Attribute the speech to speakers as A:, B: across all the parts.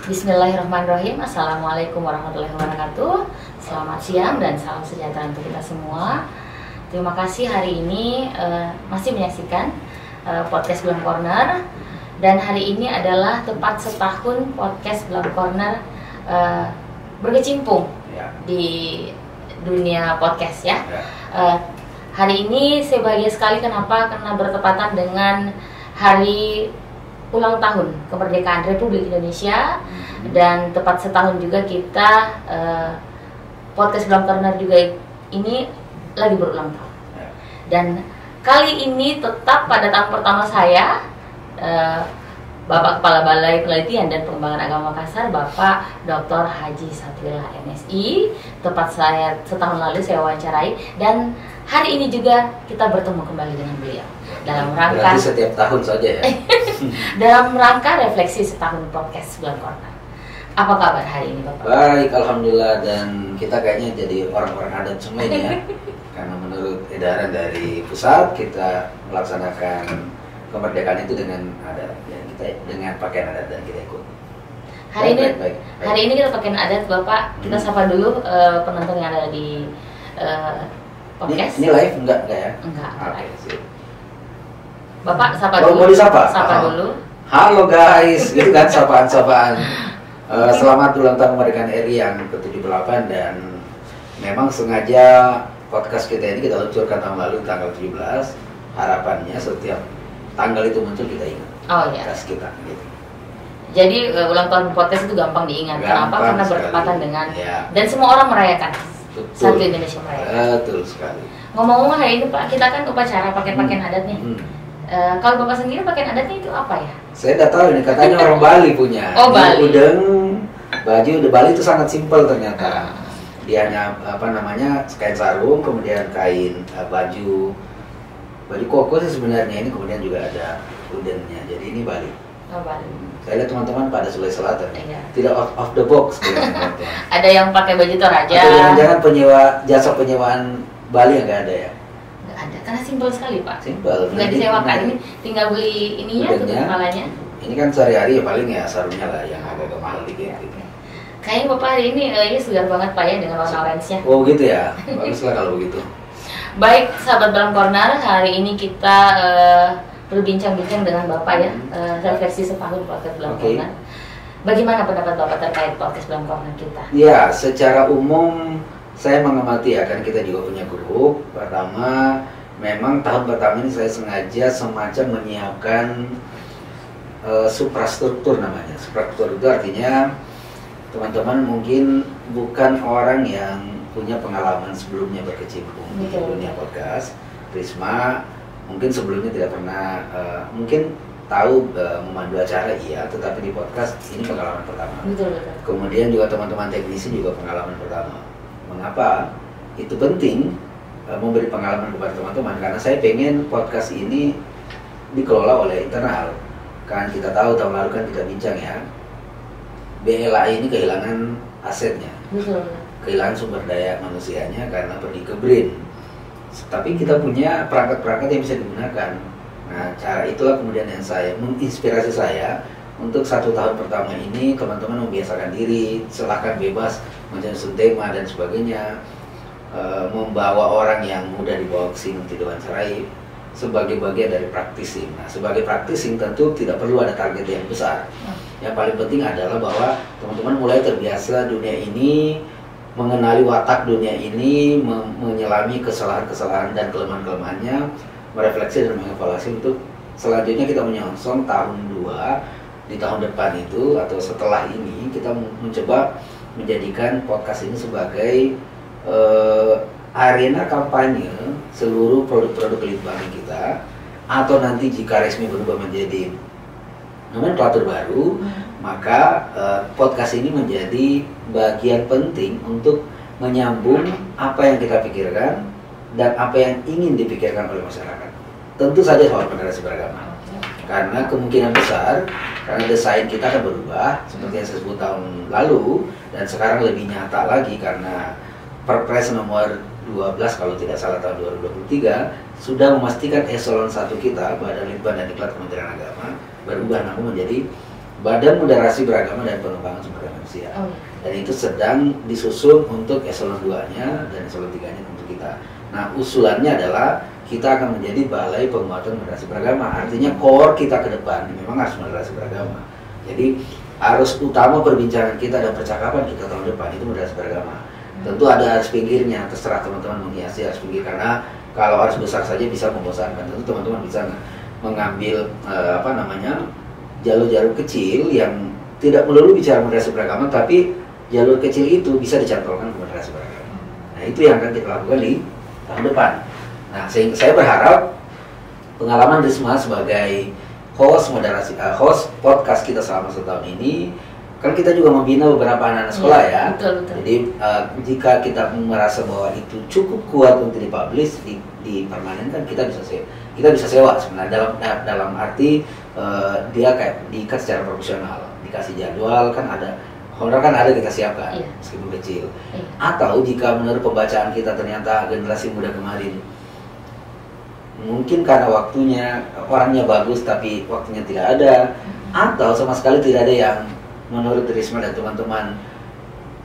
A: Bismillahirrahmanirrahim. Assalamualaikum warahmatullahi wabarakatuh. Selamat siang dan salam sejahtera untuk kita semua. Terima kasih hari ini masih menyaksikan podcast Blam Corner. Dan hari ini adalah tepat setahun podcast Blam Corner berkecimpung di dunia podcast ya. Hari ini saya bahagia sekali, kenapa? Karena bertepatan dengan hari ulang tahun kemerdekaan Republik Indonesia, dan tepat setahun juga kita podcast Blam Corner juga ini lagi berulang tahun. Dan kali ini tetap pada tahun pertama saya, Bapak Kepala Balai Penelitian dan Pengembangan Agama Makassar, Bapak Dr. Haji Satrilah MSI. Tepat saya setahun lalu saya wawancarai, dan hari ini juga kita bertemu kembali dengan beliau dalam rangka.
B: Berarti setiap tahun saja ya.
A: Dalam rangka refleksi setahun podcast Blam Corner. Apa kabar hari ini, Bapak?
B: Baik, alhamdulillah, dan kita kayaknya jadi orang-orang adat semua ini ya. Karena menurut edaran dari pusat kita melaksanakan kemerdekaan itu dengan adat, ya, kita dengan pakaian adat dan kita ikut.
A: Hari ini kita pakaian adat, Bapak. Kita sapa dulu penonton yang ada di podcast.
B: Ini live enggak ya?
A: Enggak.
B: Oke, sip.
A: Bapak sapa dulu.
B: Mau disapa?
A: Sapa dulu.
B: Halo guys, gitu kan sapaan-sapaan. Selamat ulang tahun kemerdekaan RI yang ke-78, dan memang sengaja podcast kita ini kita luncurkan tahun lalu tanggal 17. Harapannya setiap tanggal itu muncul kita ingat.
A: Oh iya.
B: Podcast kita gitu.
A: Jadi ulang tahun podcast itu gampang diingat. Kenapa? Karena bertepatan dengan dan semua orang merayakan.
B: Betul.
A: Satu Indonesia merayakan.
B: Betul sekali.
A: Ngomong-ngomong hari ini Pak, kita kan upacara pakai pakaian adat nih. Kalau Bapak sendiri pakaian adatnya itu apa ya?
B: Saya udah tahu ini, katanya orang Bali punya.
A: Oh, Bali.
B: Udeng, baju udah Bali itu sangat simpel ternyata. Dia hanya kain sarung, kemudian kain baju koko sih sebenarnya ini, kemudian juga ada udengnya. Jadi ini Bali.
A: Oh, Bali.
B: Saya lihat teman-teman pada Sulawesi Selatan.
A: Iya.
B: Tidak off the box.
A: Ada yang pakai baju Toraja.
B: Atau jangan-jangan jasa penyewaan Bali yang nggak ada ya?
A: Nggak ada, karena simpel sekali Pak.
B: Simpel.
A: Nggak disewakan, ini tinggal beli ininya, tutup kepalanya.
B: Ini kan sehari-hari ya paling ya sarungnya lah yang agak mahal dikit gitu.
A: Kayaknya Bapak hari ini segar banget Pak ya dengan warna orange-nya.
B: Oh gitu ya, baguslah kalau begitu.
A: Baik, sahabat Blam Corner, hari ini kita berbincang-bincang dengan Bapak ya, refleksi setahun podcast Blam Corner. Bagaimana pendapat Bapak terkait podcast Blam Corner kita?
B: Ya, secara umum saya mengamati ya, kan kita juga punya grup. Pertama, memang tahun pertama ini saya sengaja semacam menyiapkan suprastruktur namanya. Suprastruktur itu artinya teman-teman mungkin bukan orang yang punya pengalaman sebelumnya berkecimpung di dunia podcast. Risma mungkin sebelumnya tidak pernah, mungkin tahu memandu acara iya, tetapi di podcast ini pengalaman pertama.
A: Betul.
B: Kemudian juga teman-teman teknisi juga pengalaman pertama. Mengapa itu penting memberi pengalaman kepada teman-teman? Karena saya pengen podcast ini dikelola oleh internal. Kan kita tahu tahun lalu kan kita bincang ya, BLA ini kehilangan asetnya.
A: Betul.
B: Kehilangan sumber daya manusianya karena pergi ke BRIN. Tapi kita punya perangkat-perangkat yang bisa digunakan. Nah, cara itulah kemudian yang menginspirasi saya untuk 1 tahun pertama ini teman-teman membiasakan diri, silahkan bebas menyusun tema dan sebagainya, membawa orang yang mudah dibawa ke sini untuk diwawancarai sebagai bagian dari practicing. Nah, sebagai practicing tentu tidak perlu ada target yang besar. Yang paling penting adalah bahwa teman-teman mulai terbiasa dunia ini, mengenali watak dunia ini, menyelami kesalahan-kesalahan dan kelemahan-kelemahannya, merefleksi dan mengevaluasi untuk selanjutnya kita menyongsong tahun 2 di tahun depan itu atau setelah ini kita mencoba menjadikan podcast ini sebagai arena kampanye seluruh produk-produk litbang kita, atau nanti jika resmi berubah menjadi nomenklatur baru, maka podcast ini menjadi bagian penting untuk menyambung apa yang kita pikirkan dan apa yang ingin dipikirkan oleh masyarakat. Tentu saja soal moderasi beragama, karena kemungkinan besar karena desain kita akan berubah seperti yang saya sebut tahun lalu, dan sekarang lebih nyata lagi karena Perpres nomor 12 kalau tidak salah tahun 2023 sudah memastikan eselon 1 kita, Badan Litbang dan Diklat Kementerian Agama, berubah namun menjadi Badan Moderasi Beragama dan Pengembangan Sumber Daya Manusia.
A: Oh.
B: Dan itu sedang disusun untuk eselon 2-nya dan eselon 3-nya untuk kita. Nah, usulannya adalah kita akan menjadi Balai Penguatan Moderasi Beragama. Artinya core kita ke depan memang harus moderasi beragama. Jadi harus utama perbincangan kita dan percakapan kita tahun depan itu moderasi beragama. Tentu ada harus pinggirnya, terserah teman-teman menghiasi harus pinggir, karena kalau harus besar saja bisa membosankan. Tentu teman-teman bisa mengambil jalur-jalur kecil yang tidak melulu bicara moderasi beragama, tapi jalur kecil itu bisa dicantolkan ke moderasi beragama. Nah, itu yang akan kita lakukan di tahun depan. Nah, saya berharap pengalaman Risma sebagai host podcast kita selama setahun ini, kan kita juga membina beberapa anak-anak sekolah ya.
A: Betul.
B: Jadi jika kita merasa bahwa itu cukup kuat untuk dipublish, dipermanenkan, kita bisa sewa sebenarnya dalam arti dia kayak diikat secara profesional, dikasih jadwal, kan ada honor, kan ada kita siapkan, meskipun kecil. Atau jika menurut pembacaan kita ternyata generasi muda kemarin mungkin karena waktunya, orangnya bagus tapi waktunya tidak ada, atau sama sekali tidak ada yang menurut Risma dan teman-teman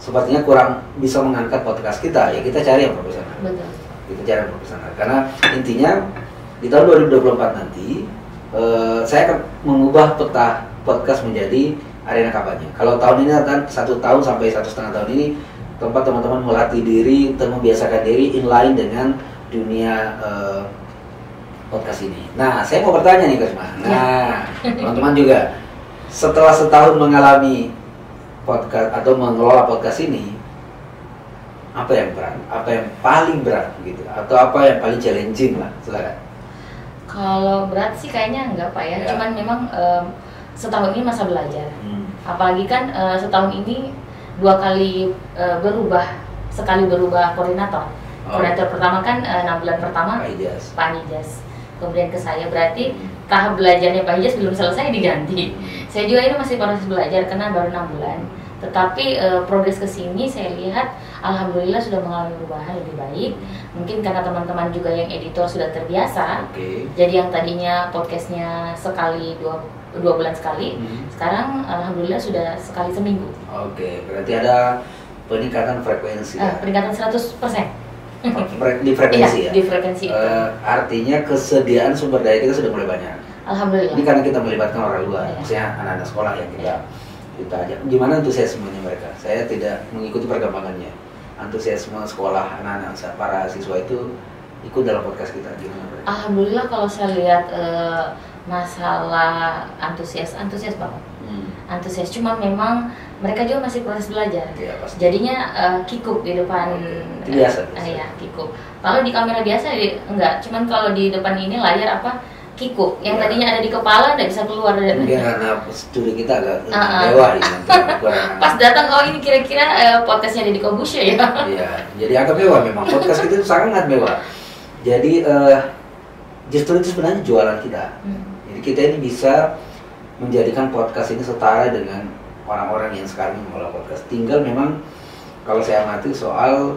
B: sepertinya kurang bisa mengangkat podcast kita, ya kita cari yang profesional.
A: Betul.
B: Kita cari yang profesional, karena intinya di tahun 2024 nanti saya akan mengubah peta podcast menjadi arena kampanye. Kalau tahun ini kan 1 tahun sampai 1,5 tahun ini tempat teman-teman melatih diri, membiasakan diri inline dengan dunia podcast ini. Nah, saya mau bertanya nih Risma. Nah, teman-teman juga setelah setahun mengalami podcast atau mengelola podcast ini, apa yang berat? Apa yang paling berat gitu? Atau apa yang paling challenging lah? Silakan.
A: Kalau berat sih kayaknya enggak Pak ya. Cuman memang setahun ini masa belajar. Apalagi kan setahun ini 2 kali berubah, sekali berubah koordinator. Koordinator pertama kan 6 bulan pertama Pak Nijas. Kemudian ke saya, berarti tahap belajarnya Pak Nijas belum selesai diganti. Saya juga ini masih proses belajar karena baru 6 bulan. Tetapi progres ke sini saya lihat alhamdulillah sudah mengalami perubahan lebih baik. Mungkin karena teman-teman juga yang editor sudah terbiasa. Jadi yang tadinya podcastnya sekali 2 bulan sekali, sekarang alhamdulillah sudah sekali seminggu.
B: Berarti ada peningkatan frekuensi.
A: Peningkatan 100%.
B: Di frekuensi ya?
A: Di frekuensi itu.
B: Artinya kesediaan sumber daya kita sudah mulai banyak.
A: Alhamdulillah.
B: Ini karena kita melibatkan orang luar, maksudnya anak-anak sekolah yang kita ajak. Gimana antusiasmenya mereka? Saya tidak mengikuti perkembangannya. Antusiasme sekolah anak-anak para siswa itu ikut dalam podcast kita, gimana mereka?
A: Alhamdulillah kalau saya lihat masalah antusias banget. Antusias, cuma memang mereka juga masih proses belajar. Jadinya kikuk di depan.
B: Biasa.
A: Kikuk. Kalau di kamera biasa enggak, cuman kalau di depan ini layar kikuk. Yang tadinya ada di kepala enggak bisa keluar.
B: Mungkin karena studi kita agak mewah ini.
A: Pas datang, ini kira-kira podcastnya Deddy Corbuzier ya?
B: Iya, jadi agak mewah memang. Podcast kita itu sangat mewah. Jadi justru itu sebenarnya jualan kita. Jadi kita ini bisa menjadikan podcast ini setara dengan orang-orang yang sekarang mengelola podcast. Tinggal memang kalau saya amati soal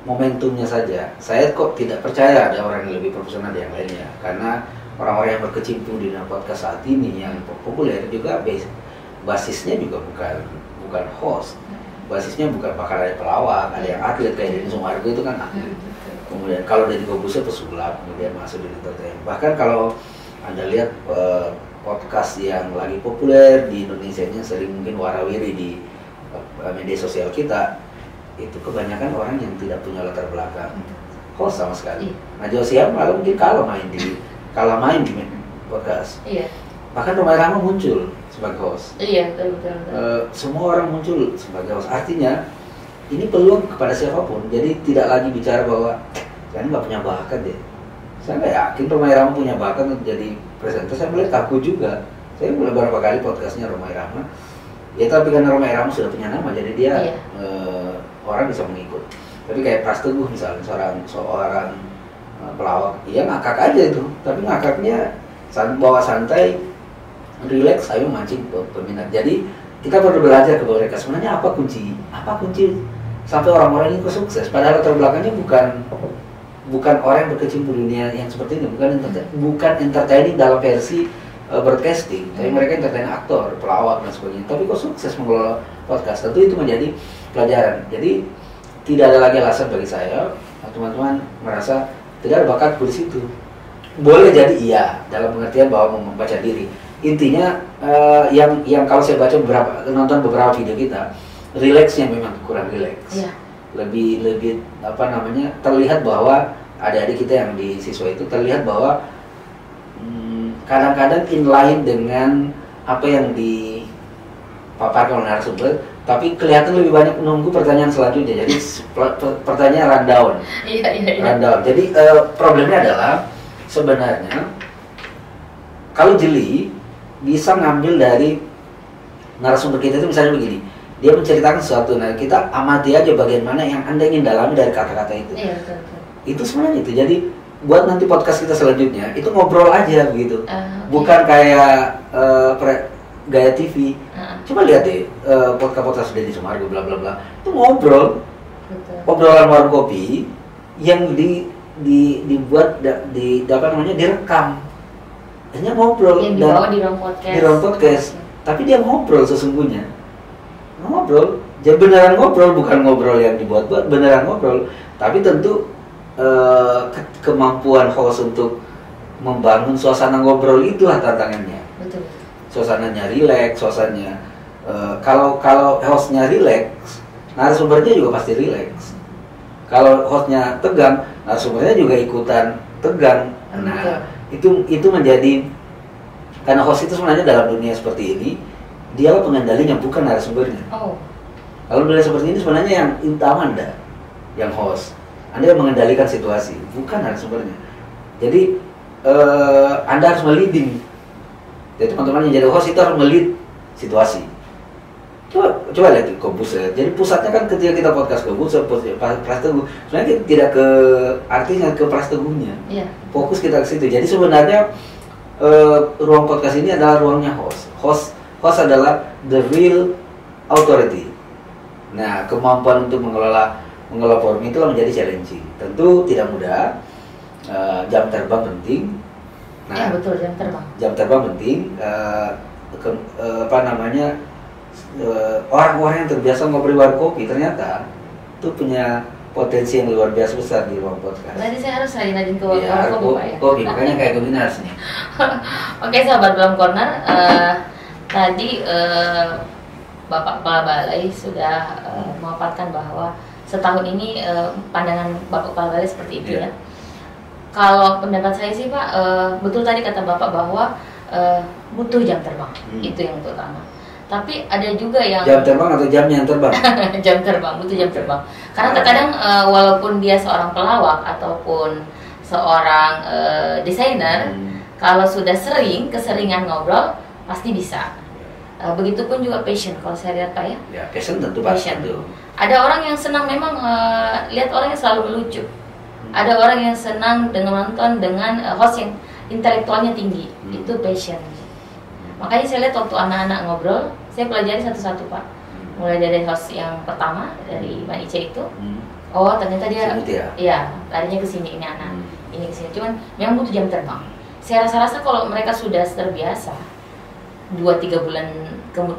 B: momentumnya saja. Saya kok tidak percaya ada orang yang lebih profesional dari yang lainnya, karena orang-orang yang berkecimpung di dalam podcast saat ini yang populer juga basisnya juga bukan host. Basisnya bukan bakal ada pelawak, ada yang atlet kayak Denny Sumargo itu kan atlet. Kemudian kalau Deddy Corbuzier pesulap, kemudian masuk di entertainment. Bahkan kalau Anda lihat podcast yang lagi populer di Indonesia ini sering mungkin warawiri di media sosial kita, itu kebanyakan orang yang tidak punya latar belakang host sama sekali. Najwa Shihab malah mungkin kalah main di podcast. Bahkan Rhoma Irama muncul sebagai host.
A: Betul.
B: Semua orang muncul sebagai host. Artinya ini peluang kepada siapapun. Jadi tidak lagi bicara bahwa saya nggak punya bakat deh. Saya nggak yakin Rhoma Irama punya bakat untuk jadi presenter. Saya melihat aku juga. Saya mulai beberapa kali podcastnya Rhoma Irama. Ya tapi karena Rhoma Irama sudah punya nama, jadi dia orang bisa mengikut. Tapi kayak Pras Teguh misalnya, seorang pelawak, dia ngakak aja itu. Tapi ngakaknya bawa santai, relax, ayo mancing peminat. Jadi kita perlu belajar ke mereka sebenarnya apa kunci sampai orang-orang ini sukses. Padahal latar belakangnya bukan orang yang berkecimpung dunia yang seperti ini, bukan entertaining dalam versi broadcasting, tapi mereka entertain aktor, pelawak dan sebagainya. Tapi kok sukses mengelola podcast? Tentu itu menjadi pelajaran. Jadi tidak ada lagi alasan bagi saya, teman-teman merasa tidak ada bakatku di situ. Boleh jadi iya, dalam pengertian bahwa membaca diri. Intinya yang kalau saya baca nonton beberapa video kita, rileksnya memang kurang rileks.
A: Yeah.
B: Lebih terlihat bahwa adik-adik kita yang di siswa itu terlihat bahwa kadang-kadang inline dengan apa yang dipaparkan oleh narasumber, tapi kelihatan lebih banyak menunggu pertanyaan selanjutnya. Jadi pertanyaan rundown. Rundown. Jadi problemnya adalah sebenarnya kalau jeli bisa ngambil dari narasumber kita itu, misalnya begini, dia menceritakan sesuatu, nah kita amati aja bagian mana yang Anda ingin dalami dari kata-kata itu.
A: Iya, betul.
B: Itu sebenarnya itu. Jadi buat nanti podcast kita selanjutnya itu ngobrol aja begitu.
A: Okay.
B: Bukan kayak gaya TV. Coba lihat deh podcast Deddy Sumargo bla bla bla. Itu ngobrol.
A: Betul.
B: Obrolan warung kopi yang dibuat direkam. Hanya ngobrol
A: yang dibawa di ruang podcast.
B: Di ruang podcast. Tapi dia ngobrol sesungguhnya. Ngobrol, jadi beneran ngobrol, bukan ngobrol yang dibuat-buat, beneran ngobrol. Tapi tentu kemampuan host untuk membangun suasana ngobrol itulah tantangannya.
A: Betul.
B: Suasananya rileks, suasananya kalau hostnya rileks, narasumbernya juga pasti rileks. Kalau hostnya tegang, narasumbernya juga ikutan tegang. Nah, itu menjadi, karena host itu sebenarnya dalam dunia seperti ini dialah pengendalinya, bukan narasumbernya. Kalau dunia seperti ini sebenarnya yang utama Anda, yang host. Anda yang mengendalikan situasi, bukan narasumbernya. Jadi Anda harus meliding. Jadi teman-teman yang jadi host itu harus melid situasi. Coba lihat di Kobuser. Jadi pusatnya kan ketika kita podcast Kobuser, Prasteguh, sebenarnya kita tidak ke artinya ke Prasteguhnya.
A: Yeah.
B: Fokus kita ke situ. Jadi sebenarnya ruang podcast ini adalah ruangnya host. Host adalah the real authority. Nah, kemampuan untuk mengelola forum itu menjadi challenging. Tentu tidak mudah. Jam terbang penting. Nah,
A: betul, jam terbang.
B: Jam terbang penting. Orang-orang yang terbiasa ngobrol warung kopi ternyata itu punya potensi yang luar biasa besar di ruang podcast.
A: Berarti saya harus rajin ke warung kopi, Pak ya?
B: Kopi, makanya kayak kombinasi nih.
A: Oke, sahabat Belum Corner, tadi Bapak Kepala Balai sudah memaparkan bahwa setahun ini pandangan Bapak Kepala Balai seperti itu ya. Kalau pendapat saya sih Pak, betul tadi kata Bapak bahwa butuh jam terbang, itu yang utama. Tapi ada juga yang
B: jam terbang atau jamnya yang terbang?
A: Jam terbang, butuh jam terbang. Karena terkadang walaupun dia seorang pelawak ataupun seorang desainer, kalau sudah keseringan ngobrol pasti bisa. Begitupun juga passion, kalau saya lihat Pak ya.
B: Ya, passion tentu pasti.
A: Ada orang yang senang memang lihat orang yang selalu melucu. Ada orang yang senang dengan nonton dengan host yang intelektualnya tinggi. Itu passion. Makanya saya lihat waktu anak-anak ngobrol, saya pelajari satu-satu Pak. Mulai dari host yang pertama dari Mbak Ica itu. Oh, ternyata dia iya, larinya ke sini ini anak. Ini ke sini. Cuman memang butuh jam terbang. Saya rasa kalau mereka sudah terbiasa 2-3 bulan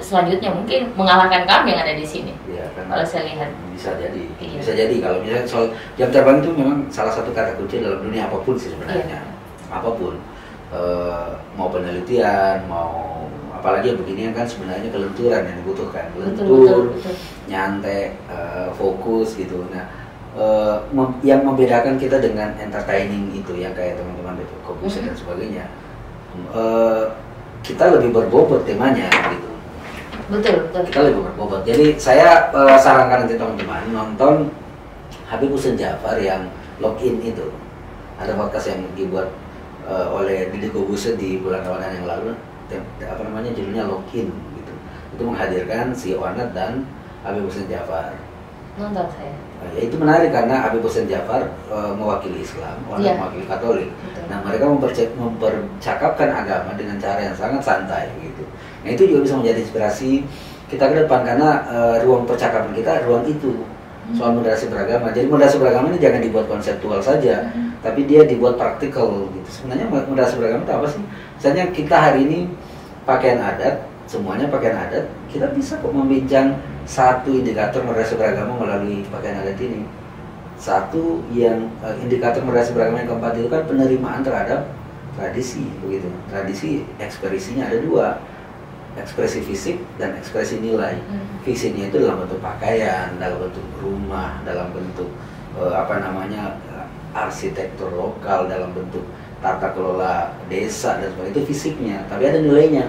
A: selanjutnya mungkin mengalahkan kami yang ada di sini.
B: Iya, kan.
A: Kalau saya lihat.
B: Bisa jadi. Iya. Bisa jadi kalau misalnya soal jam terbang itu memang salah satu kata kunci dalam dunia apapun sih sebenarnya. Iya. Apapun. Mau penelitian, mau apalagi yang begini kan sebenarnya kelenturan yang dibutuhkan, lentur, nyantai, fokus gitu. Nah, yang membedakan kita dengan entertaining itu yang kayak teman-teman itu Kobuser dan sebagainya, kita lebih berbobot temanya gitu.
A: Betul.
B: Kita lebih berbobot. Jadi saya sarankan nanti teman-teman nonton Habib Hussein Ja'far yang login itu. Ada podcast yang dibuat oleh Deddy Kobuser di bulan Ramadan yang lalu, judulnya Login gitu. Itu menghadirkan si Onat dan Habib Hussein Ja'far.
A: Nonton saya.
B: Ya itu menarik karena Habib Hussein Ja'far mewakili Islam, Onat mewakili Katolik. Betul. Nah mereka mempercakapkan agama dengan cara yang sangat santai gitu. Nah itu juga bisa menjadi inspirasi kita ke depan karena ruang percakapan kita ruang itu soal moderasi beragama. Jadi moderasi beragama ini jangan dibuat konseptual saja. tapi dia dibuat praktikal gitu. Sebenarnya moderasi beragama itu apa sih? Misalnya kita hari ini pakaian adat, semuanya pakaian adat, kita bisa kok membincang satu indikator moderasi beragama melalui pakaian adat ini. Satu yang indikator moderasi beragama yang keempat itu kan penerimaan terhadap tradisi, begitu. Tradisi ekspresinya ada dua, ekspresi fisik dan ekspresi nilai. Fisiknya itu dalam bentuk pakaian, dalam bentuk rumah, dalam bentuk arsitektur lokal, dalam bentuk tata kelola desa dan sebagainya, itu fisiknya. Tapi ada nilainya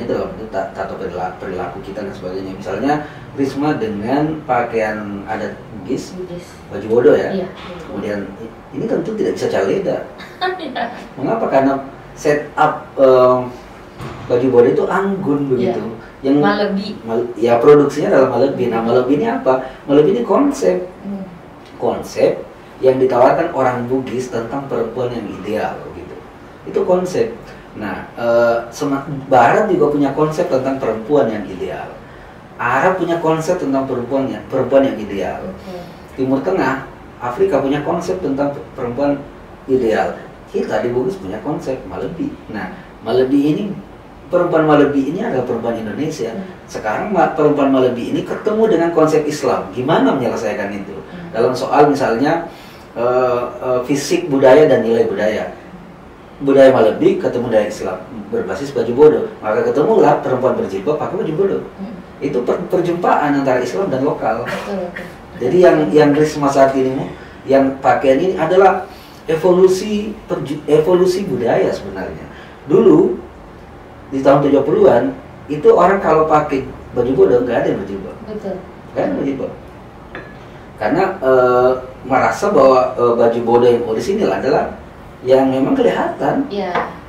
B: dalam bentuk tata perilaku kita dan sebagainya. Misalnya Risma dengan pakaian adat Bugis, baju bodo ya. Iya. Kemudian ini tentu tidak bisa caleda. Mengapa? Karena setup baju bodo itu anggun begitu. Yang
A: Malebi.
B: Ya produksinya adalah Malebi. Nah Malebi ini apa? Malebi ini konsep. Konsep yang ditawarkan orang Bugis tentang perempuan yang ideal gitu. Itu konsep. Nah, Barat juga punya konsep tentang perempuan yang ideal. Arab punya konsep tentang perempuan yang ideal. Timur Tengah, Afrika punya konsep tentang perempuan ideal. Kita di Bugis punya konsep Malebi. Nah, perempuan Malebi ini adalah perempuan Indonesia. Sekarang perempuan Malebi ini ketemu dengan konsep Islam. Gimana menyelesaikan itu? Dalam soal misalnya fisik budaya dan nilai budaya. Budaya Malebi ketemu dengan Islam berbasis baju bodo, maka ketemulah perempuan berjilbab pakai baju bodo. Itu perjumpaan antara Islam dan lokal. Jadi yang Risma saat ini yang pakaian ini adalah evolusi budaya sebenarnya. Dulu di tahun 70-an itu orang kalau pakai baju bodo nggak ada yang berjilbab. Nggak ada berjilbab. Karena merasa bahwa baju bodo yang orisinil adalah yang memang kelihatan.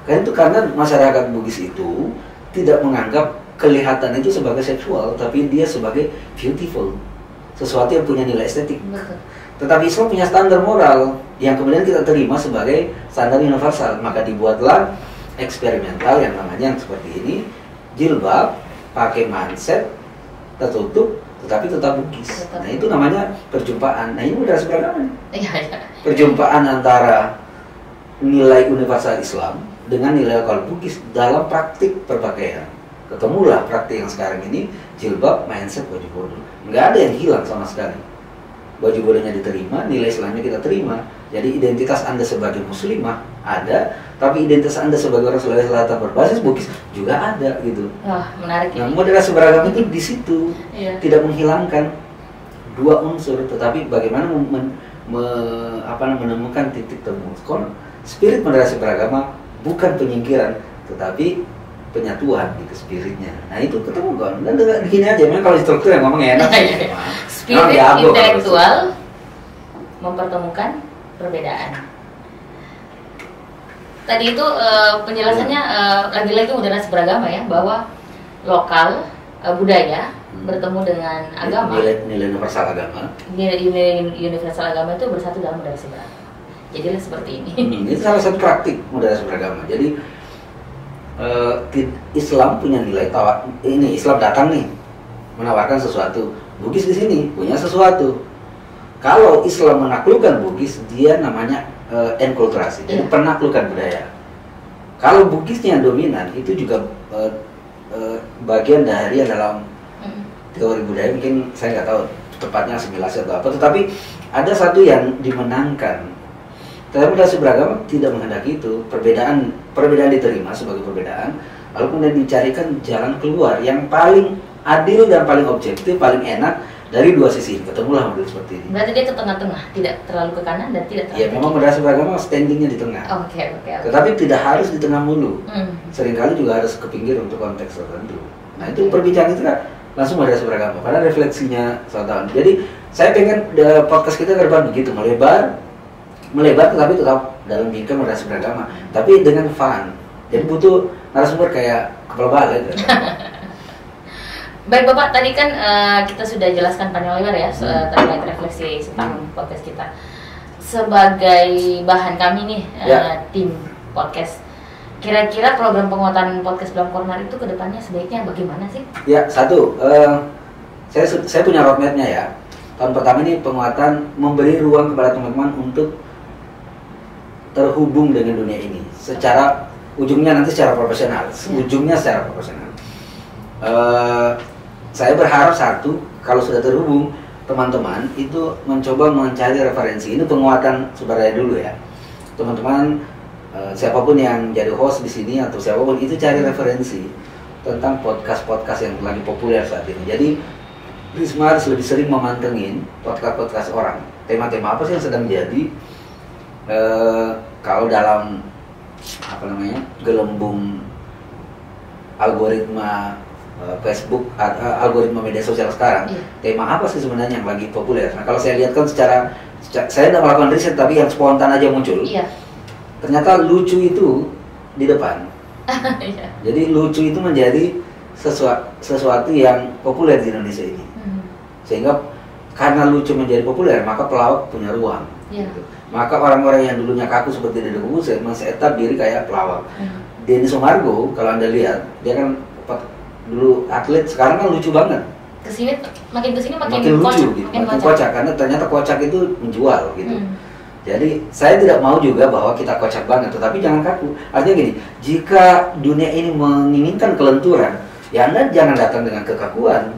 B: Karena masyarakat Bugis itu tidak menganggap kelihatan itu sebagai seksual, tapi dia sebagai beautiful, sesuatu yang punya nilai estetik. Tetapi Islam punya standar moral yang kemudian kita terima sebagai standar universal, maka dibuatlah eksperimental yang namanya seperti ini, jilbab, pakai manset, tertutup, tetapi tetap Bugis. Nah itu namanya perjumpaan. Nah ini moderasi beragama. Perjumpaan antara nilai universal Islam dengan nilai lokal Bugis dalam praktik berpakaian. Ketemulah praktik yang sekarang ini, jilbab, mindset, baju bodo. Nggak ada yang hilang sama sekali. Baju bodonya diterima, nilai Islamnya kita terima. Jadi identitas Anda sebagai muslimah ada, tapi identitas Anda sebagai orang Sulawesi Selatan berbasis Bugis juga ada gitu.
A: Wah, menarik ini.
B: Nah, moderasi beragama itu di situ. Tidak menghilangkan dua unsur, tetapi bagaimana menemukan titik temu. Spirit moderasi beragama bukan penyingkiran, tetapi penyatuan gitu spiritnya. Nah itu ketemu kan. Dan begini aja, memang kalau struktur yang ngomong enak.
A: Spirit intelektual mempertemukan perbedaan. Tadi itu penjelasannya lagi-lagi moderasi beragama ya, bahwa lokal budaya bertemu dengan agama.
B: Nilai universal agama.
A: Nilai universal agama itu bersatu dalam moderasi beragama. Jadilah seperti ini.
B: Ini salah satu praktik moderasi beragama. Jadi Islam punya nilai tawar. Ini Islam datang nih menawarkan sesuatu. Bugis di sini punya sesuatu. Kalau Islam menaklukkan Bugis, dia namanya enkulturasi. Jadi penaklukan budaya. Kalau Bugisnya yang dominan, itu juga bagian dari dalam teori budaya. Mungkin saya nggak tahu tepatnya asimilasi atau apa. Tetapi ada satu yang dimenangkan. Tetapi moderasi beragama tidak menghendaki itu. Perbedaan diterima sebagai perbedaan, lalu kemudian dicarikan jalan keluar yang paling adil dan paling objektif, paling enak dari dua sisi. Ketemulah model seperti ini.
A: Berarti dia ke tengah-tengah, tidak terlalu ke kanan dan tidak terlalu.
B: Ya memang moderasi beragama standingnya di tengah.
A: Oke.
B: Tetapi tidak harus di tengah mulu. Seringkali juga harus ke pinggir untuk konteks tertentu. Nah itu perbincangan itu kan langsung moderasi beragama. Pada refleksinya 1 tahun. Jadi saya pengen podcast kita ke depan begitu, melebar tetapi tetap dalam bingkai moderasi beragama, tapi dengan fun. Jadi butuh narasumber kayak kepala balik.
A: Baik Bapak, tadi kan kita sudah jelaskan panjang lebar ya terkait refleksi tentang podcast kita. Sebagai bahan kami nih tim podcast, kira-kira program penguatan podcast Blam Corner itu kedepannya sebaiknya bagaimana sih?
B: Ya, satu, saya punya roadmapnya ya. Tahun pertama ini penguatan memberi ruang kepada teman-teman untuk terhubung dengan dunia ini secara ujungnya nanti secara profesional, ujungnya secara profesional. Saya berharap satu, kalau sudah terhubung, teman-teman itu mencoba mencari referensi. Ini penguatan sumber daya dulu ya, teman-teman. Siapapun yang jadi host di sini atau siapapun itu cari referensi tentang podcast-podcast yang lagi populer saat ini. Jadi Risma harus lebih sering memantengin podcast-podcast orang. Tema-tema apa sih yang sedang jadi? Kalau dalam gelembung algoritma Facebook, algoritma media sosial sekarang, tema apa sih sebenarnya yang lagi populer? Nah, kalau saya lihat kan saya tidak melakukan riset, tapi yang spontan aja muncul. Ternyata lucu itu di depan. Jadi lucu itu menjadi sesuatu yang populer di Indonesia ini. Sehingga karena lucu menjadi populer, maka pelawak punya ruang. Gitu. Maka orang-orang yang dulunya kaku seperti Deddy Corbuzier men-setup diri kayak pelawak. Denny Sumargo, kalau Anda lihat, dia kan dulu atlet, sekarang kan lucu banget.
A: Makin kesini makin
B: lucu,
A: kocak,
B: gitu. makin kocak, karena ternyata kocak itu menjual gitu. Jadi saya tidak mau juga bahwa kita kocak banget, tetapi jangan kaku. Artinya gini, jika dunia ini menginginkan kelenturan, ya Anda jangan datang dengan kekakuan.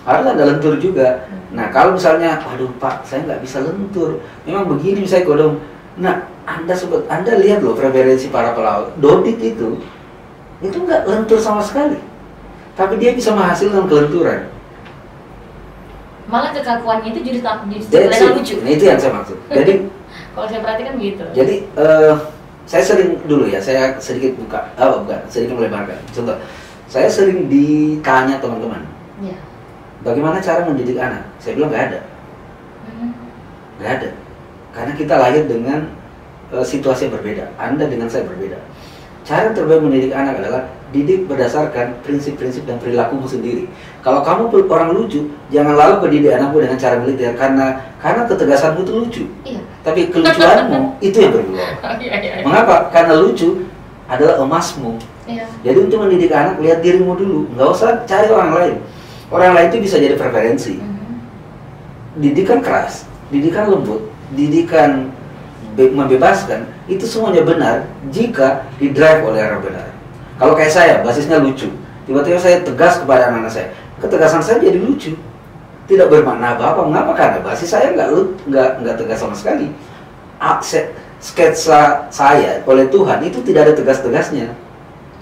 B: Harus ada lentur juga. Nah, kalau misalnya, aduh Pak, saya nggak bisa lentur, memang begini saya kodong. Nah, Anda lihat loh preferensi para pelawak. Dodit itu nggak lentur sama sekali, tapi dia bisa menghasilkan kelenturan.
A: Malah kekakuannya itu jadi lucu.
B: Nah, itu yang saya maksud. Jadi
A: kalau saya perhatikan begitu.
B: Jadi saya sering dulu ya, saya sedikit sedikit melebarkan. Contoh, saya sering ditanya teman-teman, bagaimana cara mendidik anak? Saya bilang nggak ada, nggak ada, karena kita lahir dengan situasi yang berbeda. Anda dengan saya berbeda. Cara terbaik mendidik anak adalah didik berdasarkan prinsip-prinsip dan perilakumu sendiri. Kalau kamu orang lucu, jangan lalu pendidik anakmu dengan cara militer karena ketegasanmu itu lucu. Tapi kelucuanmu itu yang berwibawa. Mengapa? Karena lucu adalah emasmu. Jadi untuk mendidik anak, lihat dirimu dulu. Nggak usah cari orang lain. Orang lain itu bisa jadi preferensi. Didikan keras, didikan lembut, didikan membebaskan, itu semuanya benar jika didrive oleh orang benar. Kalau kayak saya, basisnya lucu, tiba-tiba saya tegas kepada anak-anak saya, ketegasan saya jadi lucu, tidak bermakna apa-apa. Mengapa? Karena basis saya nggak tegas sama sekali. Sketsa saya oleh Tuhan itu tidak ada tegas-tegasnya.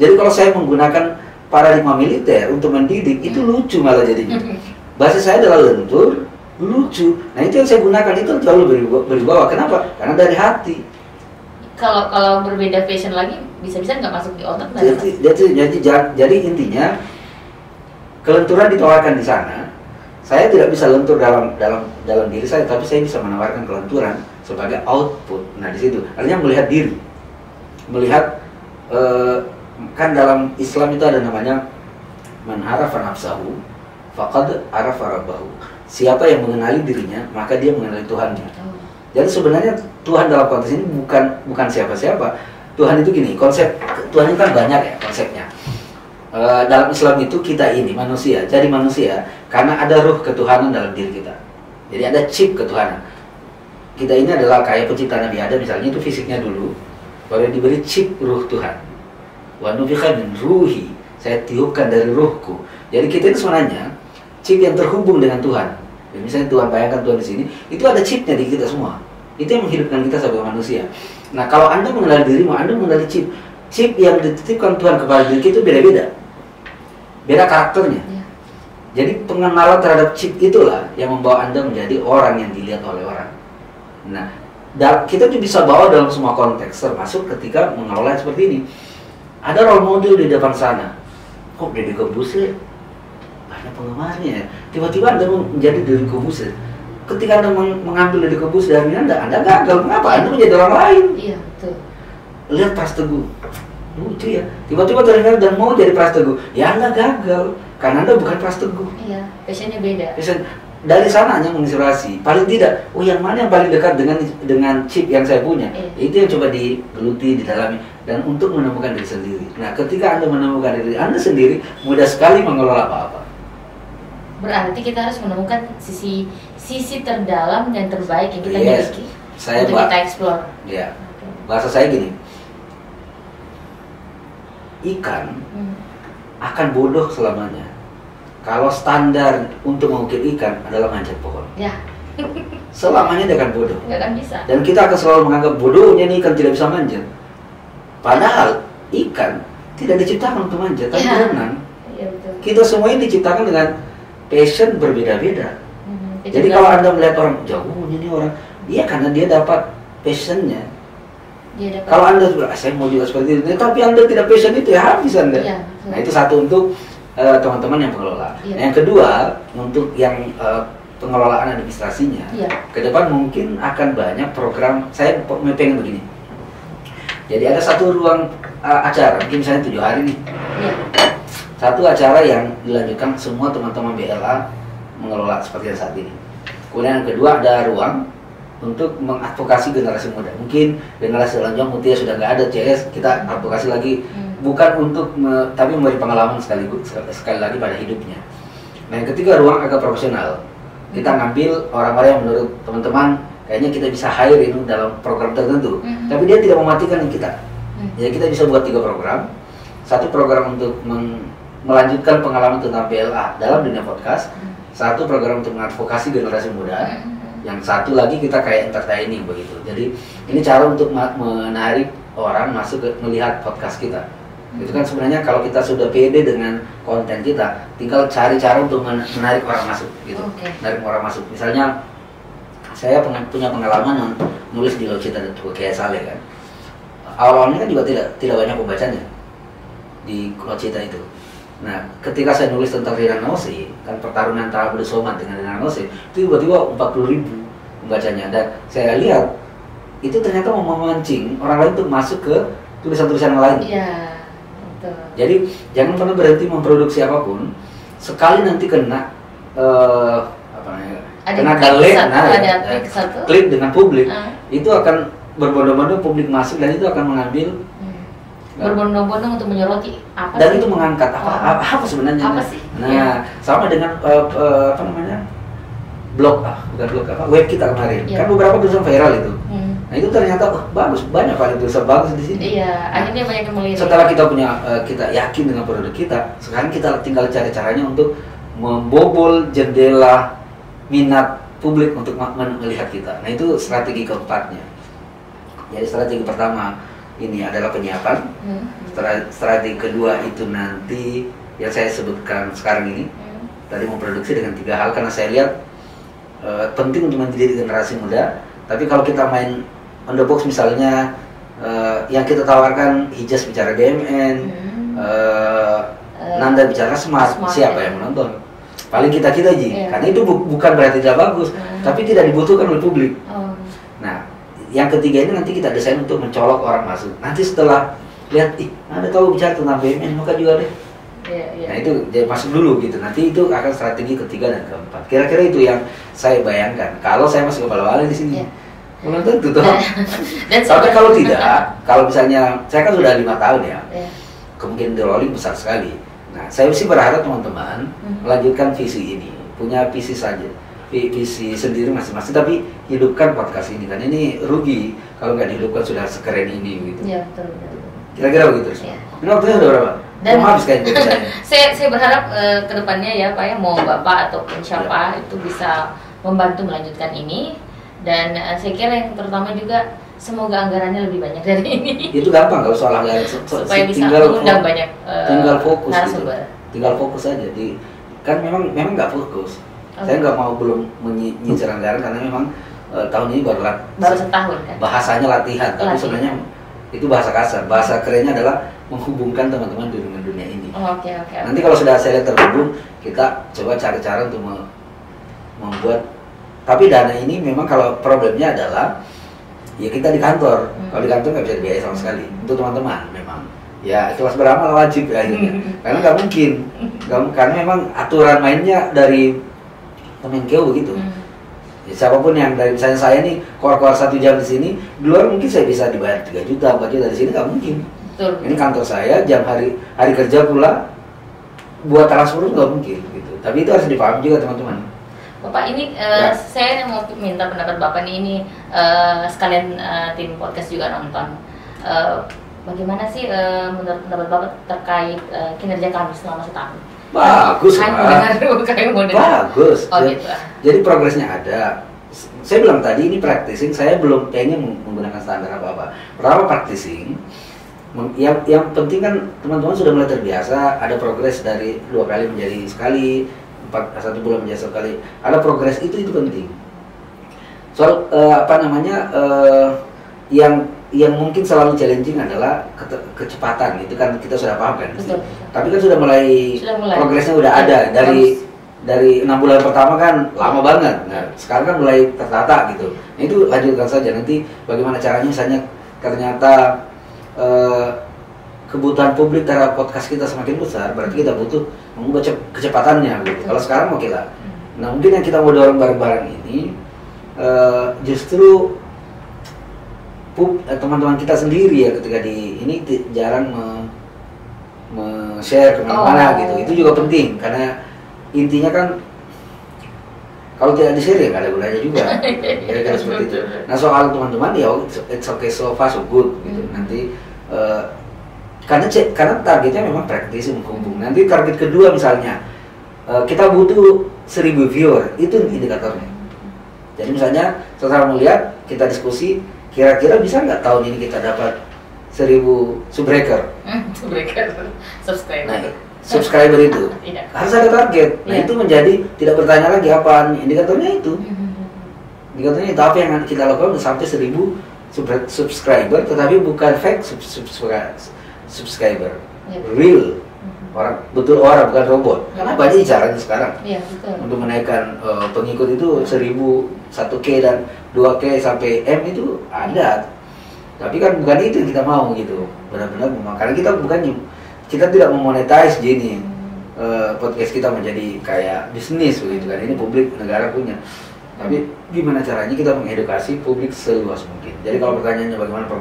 B: Jadi kalau saya menggunakan paradigma militer untuk mendidik, itu lucu malah jadinya. Basis saya adalah lentur, lucu. Nah itu yang saya gunakan, itu jauh berwibawa. Kenapa? Karena dari hati.
A: Kalau berbeda fashion lagi, bisa-bisa nggak masuk di otak.
B: Jadi intinya kelenturan ditawarkan di sana. Saya tidak bisa lentur dalam diri saya, tapi saya bisa menawarkan kelenturan sebagai output. Nah di situ, artinya melihat diri, melihat kan dalam Islam itu ada namanya man arafa nafsahu faqad arafa rabbahu. Siapa yang mengenali dirinya, maka dia mengenali Tuhannya. Jadi sebenarnya Tuhan dalam konteks ini bukan siapa-siapa. Tuhan itu gini, konsep Tuhan itu kan banyak ya konsepnya. Dalam Islam itu kita ini manusia, jadi manusia karena ada ruh ketuhanan dalam diri kita. Jadi ada chip ketuhanan. Kita ini adalah kayak pencipta Nabi Adam misalnya, itu fisiknya dulu, baru diberi chip ruh Tuhan. Wa nufikha min ruhi, saya tiupkan dari ruhku. Jadi kita ini sebenarnya chip yang terhubung dengan Tuhan. Jadi misalnya Tuhan, bayangkan Tuhan di sini, itu ada chipnya di kita semua. Itu yang menghidupkan kita sebagai manusia. Nah kalau Anda mengenali dirimu, Anda mengenali chip. Chip yang dititipkan Tuhan kepada diri kita itu beda-beda. Beda karakternya. Jadi pengenalan terhadap chip itulah yang membawa Anda menjadi orang yang dilihat oleh orang. Nah, kita juga bisa bawa dalam semua konteks, termasuk ketika mengelola seperti ini. Ada role model di depan sana. Kok Deddy Corbuzier banyak penggemarnya ya? Tiba-tiba Anda menjadi Deddy Corbuzier. Ketika Anda mengambil Deddy Corbuzier dari Anda gagal. Mengapa? Anda menjadi orang lain.
A: Iya, betul.
B: Lihat Pras Teguh. Lucu ya. Tiba-tiba terdengar dan mau jadi Pras Teguh. Ya Anda gagal. Karena Anda bukan Pras Teguh.
A: Iya, passionnya beda.
B: Dari sana hanya menginspirasi. Paling tidak, yang mana yang paling dekat dengan chip yang saya punya. Itu yang coba digeluti, didalami. Dan untuk menemukan diri sendiri. Nah, ketika Anda menemukan diri Anda sendiri, mudah sekali mengelola apa-apa.
A: Berarti kita harus menemukan sisi terdalam dan terbaik yang kita miliki. Untuk kita explore.
B: Ya. bahasa saya gini, ikan akan bodoh selamanya kalau standar untuk mengukir ikan adalah manjat pohon.
A: Ya.
B: Selamanya dia akan bodoh.
A: Nggak akan bisa.
B: Dan kita akan selalu menganggap bodohnya nih ikan tidak bisa manjat. Padahal ikan tidak diciptakan untuk manjat, tapi berenang.
A: Ya, betul.
B: Kita semua ini diciptakan dengan passion berbeda-beda. Jadi kalau Anda melihat orang jauhnya nih orang, iya karena dia dapat passionnya. Kalau Anda bilang, saya mau juga seperti itu, tapi Anda tidak passion itu, ya habis Anda. Ya, nah itu satu untuk teman-teman yang pengelola. Ya. Nah, yang kedua untuk yang pengelolaan administrasinya, ya. Ke depan mungkin akan banyak program. Saya pengen begini. Jadi ada satu ruang acara, mungkin misalnya 7 hari nih. Ya. Satu acara yang dilanjutkan semua teman-teman BLA mengelola seperti yang saat ini. Kemudian yang kedua ada ruang untuk mengadvokasi generasi muda. Mungkin generasi selanjutnya Mutia sudah nggak ada CS, kita advokasi lagi, bukan untuk tapi memberi pengalaman sekali lagi pada hidupnya. Nah yang ketiga ruang agak profesional. Kita ngambil orang-orang yang menurut teman-teman kayaknya kita bisa hire itu dalam program tertentu, tapi dia tidak mematikan kita. Jadi kita bisa buat 3 program. Satu program untuk melanjutkan pengalaman tentang BLA dalam dunia podcast. Satu program untuk mengadvokasi generasi muda, yang satu lagi kita kayak entertaining begitu. Jadi ini cara untuk menarik orang masuk ke melihat podcast kita. Itu kan sebenarnya kalau kita sudah pede dengan konten kita, tinggal cari cara untuk menarik orang masuk gitu. Menarik orang masuk. Misalnya saya punya pengalaman nulis di Locita dan kayak Saleh kan. Awal-awalnya kan juga tidak banyak pembacanya di Locita itu. Nah, ketika saya nulis tentang Rina Nose, kan pertarungan antara Abdul Somad dengan Rina Nose, itu tiba-tiba 40.000 pembacanya. Dan saya lihat, itu ternyata memancing orang lain untuk masuk ke tulisan-tulisan yang lain. Iya, betul. Jadi, jangan pernah berhenti memproduksi apapun. Sekali nanti kena, kena klik dengan publik, itu akan berbondong-bondong publik masuk dan itu akan mengambil berbondong-bondong untuk menyoroti apa dan sih? Itu mengangkat apa sebenarnya. Apa sih? Nah, sama dengan apa namanya? Blog bukan blog web kita kemarin. Kan beberapa tulisan viral itu. Nah, itu ternyata bagus, banyak kali tulisan bagus di sini. Iya, akhirnya banyak yang melihat. Setelah kita punya kita yakin dengan produk kita, sekarang kita tinggal cari caranya untuk membobol jendela minat publik untuk melihat kita. Nah, itu strategi keempatnya. Jadi strategi pertama ini adalah penyiapan. Strategi kedua itu nanti yang saya sebutkan sekarang ini, tadi memproduksi dengan 3 hal karena saya lihat penting untuk mendidik generasi muda. Tapi kalau kita main on the box misalnya, yang kita tawarkan Hijaz bicara BMN, Nanda bicara smart, siapa yang menonton? Paling kita aja, karena itu bukan berarti tidak bagus, tapi tidak dibutuhkan oleh publik. Nah, yang ketiga ini nanti kita desain untuk mencolok orang masuk. Nanti setelah lihat, Anda tahu bicara tentang BMN, maka juga deh. Nah itu jadi masuk dulu gitu. Nanti itu akan strategi ketiga dan keempat. Kira-kira itu yang saya bayangkan. Kalau saya masih kepala balik di sini, belum tentu tuh. Tapi kalau tidak, kalau misalnya saya kan sudah 5 tahun ya, kemungkinan the rolling besar sekali. Nah, saya sih berharap teman-teman melanjutkan visi ini, punya visi saja. Visi sendiri masing-masing, tapi hidupkan podcast ini kan ini rugi kalau nggak dihidupkan sudah sekeren ini gitu. Iya betul. Kira-kira begitu. Ini waktunya udah berapa? Dan habis kayaknya saya berharap kedepannya ya Pak ya, mau Bapak ataupun siapa itu bisa membantu melanjutkan ini dan saya kira yang terutama juga semoga anggarannya lebih banyak dari ini. Itu gampang kalau soal anggaran supaya bisa mengundang banyak tinggal fokus narasumber. Tinggal fokus aja kan memang nggak fokus. Saya nggak mau belum menyisir anggaran karena memang tahun ini baru setahun kan. Bahasanya latihan, tapi sebenarnya itu bahasa kasar. Bahasa kerennya adalah menghubungkan teman-teman dengan dunia ini. Oke. Nanti kalau sudah saya terhubung, kita coba cari cara untuk membuat. Tapi dana ini memang kalau problemnya adalah ya kita di kantor. Kalau di kantor nggak bisa dibiayai sama sekali. Untuk teman-teman memang. Ya kelas beramal wajib akhirnya. Karena nggak mungkin. Karena memang aturan mainnya dari Kemenkeu begitu. Ya, siapapun yang dari misalnya saya nih keluar 1 jam di sini, di luar mungkin saya bisa dibayar 3 juta, 4 juta, di sini nggak mungkin. Betul. Ini kantor saya, jam hari kerja pula buat transfer nggak mungkin gitu. Tapi itu harus dipahami juga teman-teman.
A: Bapak ini saya mau minta pendapat Bapak nih, ini sekalian tim podcast juga nonton. Bagaimana sih menurut pendapat Bapak terkait kinerja kami selama setahun?
B: Bagus, bagus.
A: Oh, gitu.
B: Jadi progresnya ada. Saya bilang tadi ini practicing, saya belum pengen menggunakan standar apa-apa. Pertama practicing, yang penting kan teman-teman sudah mulai terbiasa, ada progres dari 2 kali menjadi sekali, 1 bulan menjadi sekali, ada progres itu penting. Soal yang mungkin selalu challenging adalah kecepatan, itu kan kita sudah paham kan.
A: Betul.
B: Tapi kan sudah mulai. Progresnya udah ada dari 6 bulan pertama kan lama banget. Nah sekarang kan mulai tertata gitu. Nah itu lanjutkan saja, nanti bagaimana caranya, misalnya ternyata kebutuhan publik terhadap podcast kita semakin besar, berarti kita butuh mengubah kecepatannya gitu. Kalau sekarang oke lah. Nah mungkin yang kita mau dorong bareng-bareng ini justru teman-teman kita sendiri ya, ketika ini jarang share kemana-mana gitu. Itu juga penting, karena intinya kan kalau tidak di-share ya nggak ada gunanya juga. Kira-kira seperti itu. Nah soal teman-teman ya it's okay, so far so good gitu. Nanti karena targetnya memang praktisi menghubung. Nanti target kedua misalnya kita butuh 1000 viewer, itu indikatornya. Jadi misalnya setelah melihat, kita diskusi, kira-kira bisa nggak tahun ini kita dapat 1000 subscriber. Subscriber itu harus ada target. Nah itu menjadi tidak bertanya lagi apaan indikatornya itu. Indikatornya itu apa yang kita lakukan sampai 1000 subscriber, tetapi bukan fake subscriber, real orang, betul orang, bukan robot. Karena banyak caranya sekarang untuk menaikkan pengikut itu 1000, 1K dan 2K sampai M itu ada. Tapi kan bukan itu yang kita mau gitu. Benar-benar karena kita tidak memonetize gini. Podcast kita menjadi kayak bisnis begitu kan. Ini publik negara punya. Tapi gimana caranya kita mengedukasi publik seluas mungkin. Jadi kalau pertanyaannya bagaimana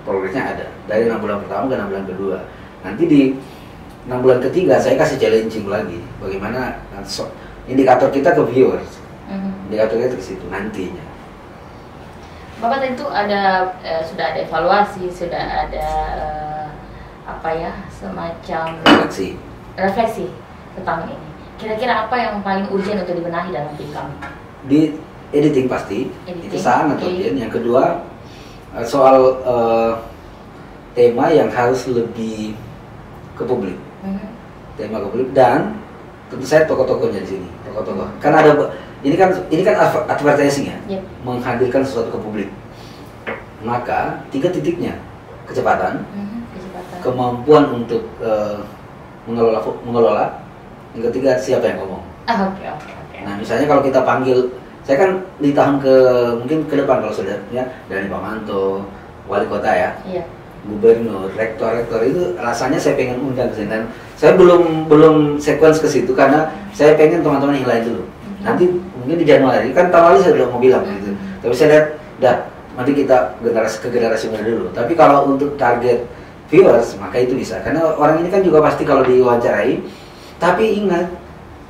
B: progresnya ada. Dari 6 bulan pertama ke 6 bulan kedua. Nanti di 6 bulan ketiga saya kasih challenging lagi. Bagaimana indikator kita ke viewers. Indikator kita ke situ nantinya.
A: Bapak tentu sudah ada evaluasi, sudah ada semacam refleksi tentang ini. Kira-kira apa yang paling urgent untuk dibenahi dalam tim kami?
B: Di editing pasti, itu sangat urgent. Yang kedua soal tema yang harus lebih ke publik, tema ke publik, dan tentu saya tokoh-tokohnya di sini, tokoh-tokoh. Kan ini kan advertising ya, menghadirkan sesuatu ke publik. Maka 3 titiknya: kecepatan, kemampuan untuk mengelola, yang ketiga siapa yang ngomong. Nah misalnya kalau kita panggil, saya kan di tahun mungkin ke depan kalau sudah ya, dari Pak Manto, wali kota ya, gubernur, rektor itu rasanya saya pengen undang ke sini. Dan saya belum sequence ke situ karena saya pengen teman-teman yang lain dulu. Nanti mungkin di Januari, kan tahun lalu saya udah mau bilang gitu. Tapi saya lihat, nanti kita ke generasi muda dulu. Tapi kalau untuk target viewers, maka itu bisa. Karena orang ini kan juga pasti kalau diwawancarai. Tapi ingat,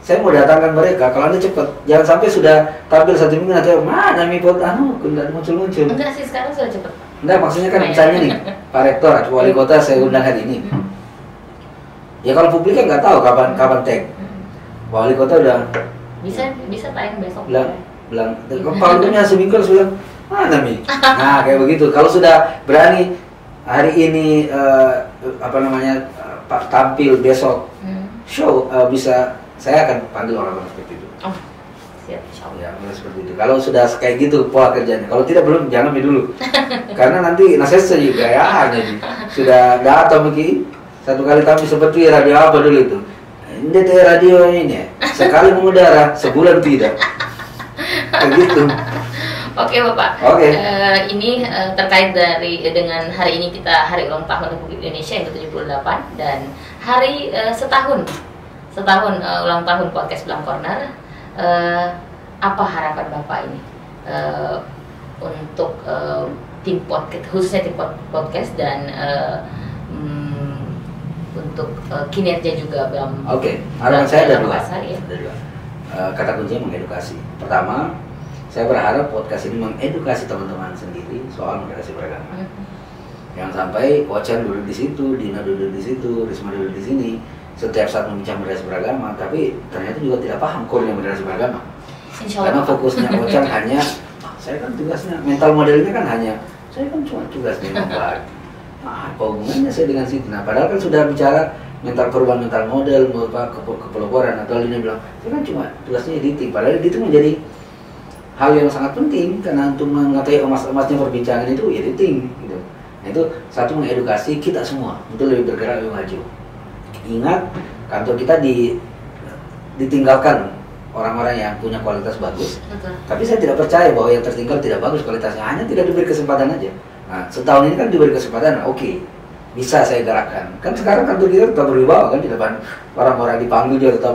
B: saya mau datangkan mereka, kalau Anda cepat, jangan sampai sudah tampil 1 minggu nanti mana mipot dan muncul-muncul.
A: Enggak sih, sekarang sudah cepat.
B: Enggak, maksudnya kan misalnya nih, Pak Rektor atau wali kota saya undang hari ini. Ya kalau publik kan nggak tahu kapan tag. Wali kota udah
A: bisa tayang besok.
B: Bilang kepalanya seminggu harus bilang mana Mi. Nah kayak begitu. Kalau sudah berani hari ini tampil besok show, bisa, saya akan panggil orang-orang seperti itu.
A: Siap, insya
B: Ya, seperti itu. Kalau sudah kayak gitu pola kerjanya. Kalau tidak belum, jangan dulu. Karena nanti nasihat juga ya nih. Sudah datang mungkin 1 kali tampil seperti radio apa dulu itu. Ini radio ini ya. Sekali mengudara, sebulan tidak. Begitu.
A: Oke Bapak. Ini terkait dengan hari ini kita hari ulang tahun Republik Indonesia yang ke-78 dan hari setahun ulang tahun podcast Blank Corner. Apa harapan Bapak ini untuk tim podcast, khususnya tim podcast dan untuk kinerja juga Bang?
B: Harapan saya ada dua. kata kuncinya mengedukasi. Pertama, saya berharap podcast ini mengedukasi teman-teman sendiri soal moderasi beragama. Jangan sampai Ocha duduk di situ, Dina duduk di situ, Risma duduk di sini, setiap saat membincang moderasi beragama, tapi ternyata juga tidak paham core moderasi beragama. Karena fokusnya Ocha hanya, saya kan tugasnya, mental modelnya kan hanya, saya kan cuma tugasnya membuat. Apa hubungannya saya dengan situ? Nah, padahal kan sudah bicara mental perubahan mental model, kepeloporan, atau Lina bilang, saya kan cuma tugasnya editing. Padahal editing menjadi hal yang sangat penting, karena untuk mengetahui emas-emasnya perbincangan itu editing. Gitu. Nah, itu satu, mengedukasi kita semua untuk lebih bergerak, lebih maju. Ingat, kantor kita ditinggalkan orang-orang yang punya kualitas bagus. Betul. Tapi saya tidak percaya bahwa yang tertinggal tidak bagus kualitasnya, hanya tidak diberi kesempatan aja. Nah, setahun ini kan diberi kesempatan, oke, bisa saya gerakkan. Kan sekarang kantor kita tetap berwibawa kan, di depan orang-orang dipanggil juga